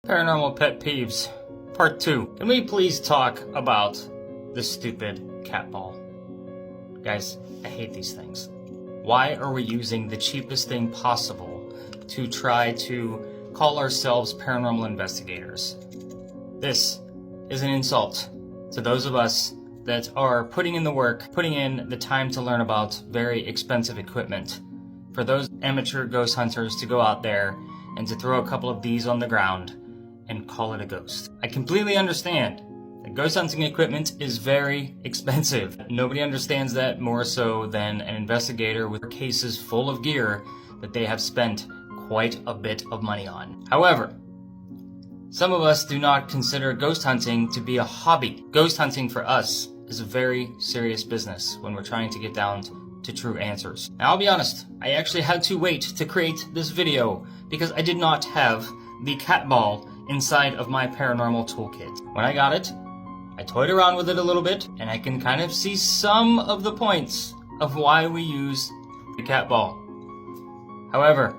Paranormal Pet Peeves, Part 2. Can we please talk about this stupid cat ball? Guys, I hate these things. Why are we using the cheapest thing possible to try to call ourselves paranormal investigators? This is an insult to those of us that are putting in the work, putting in the time to learn about very expensive equipment. For those amateur ghost hunters to go out there and to throw a couple of these on the ground and call it a ghost. I completely understand that ghost hunting equipment is very expensive. Nobody understands that more so than an investigator with cases full of gear that they have spent quite a bit of money on. However, some of us do not consider ghost hunting to be a hobby. Ghost hunting for us is a very serious business when we're trying to get down to true answers. Now, I'll be honest, I actually had to wait to create this video because I did not have the cat ball inside of my paranormal toolkit. When I got it, I toyed around with it a little bit, and I can kind of see some of the points of why we use the cat ball. However,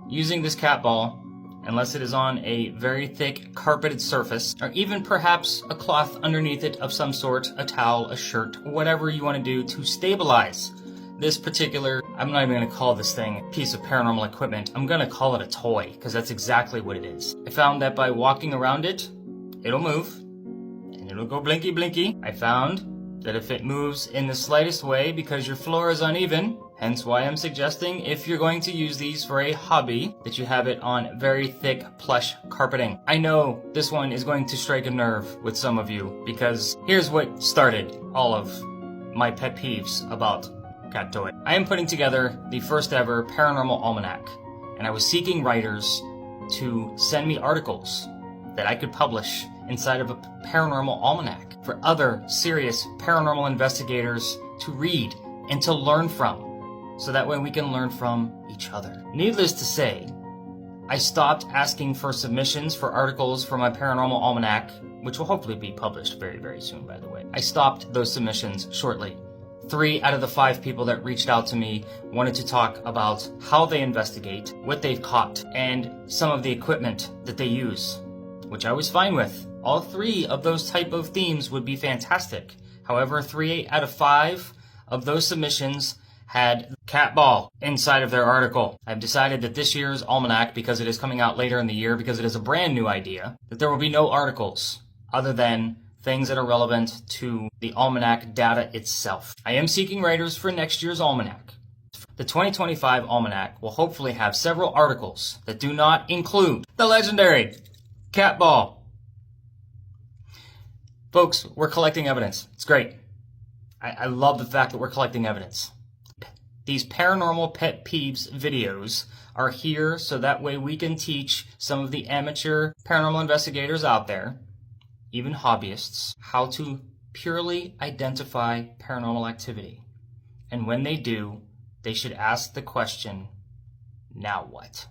using this cat ball, unless it is on a very thick carpeted surface, or even perhaps a cloth underneath it of some sort, a towel, a shirt, whatever you want to do to stabilize this particular, I'm not even going to call this thing a piece of paranormal equipment, I'm going to call it a toy, because that's exactly what it is. I found that by walking around it, it'll move, and it'll go blinky blinky. I found that if it moves in the slightest way because your floor is uneven, hence why I'm suggesting if you're going to use these for a hobby, that you have it on very thick plush carpeting. I know this one is going to strike a nerve with some of you, because here's what started all of my pet peeves about cat toy. I am putting together the first ever Paranormal Almanac, and I was seeking writers to send me articles that I could publish inside of a Paranormal Almanac for other serious paranormal investigators to read and to learn from, so that way we can learn from each other. Needless to say, I stopped asking for submissions for articles for my Paranormal Almanac, which will hopefully be published very, very soon, by the way. I stopped those submissions shortly. 3 out of the 5 people that reached out to me wanted to talk about how they investigate, what they've caught, and some of the equipment that they use, which I was fine with. All 3 of those type of themes would be fantastic. However, 3 out of 5 of those submissions had cat ball inside of their article. I've decided that this year's almanac, because it is coming out later in the year, because it is a brand new idea, that there will be no articles other than things that are relevant to the almanac data itself. I am seeking writers for next year's almanac. The 2025 almanac will hopefully have several articles that do not include the legendary cat ball. Folks, we're collecting evidence. It's great. I love the fact that we're collecting evidence. These paranormal pet peeves videos are here so that way we can teach some of the amateur paranormal investigators out there, even hobbyists, how to purely identify paranormal activity. And when they do, they should ask the question, now what?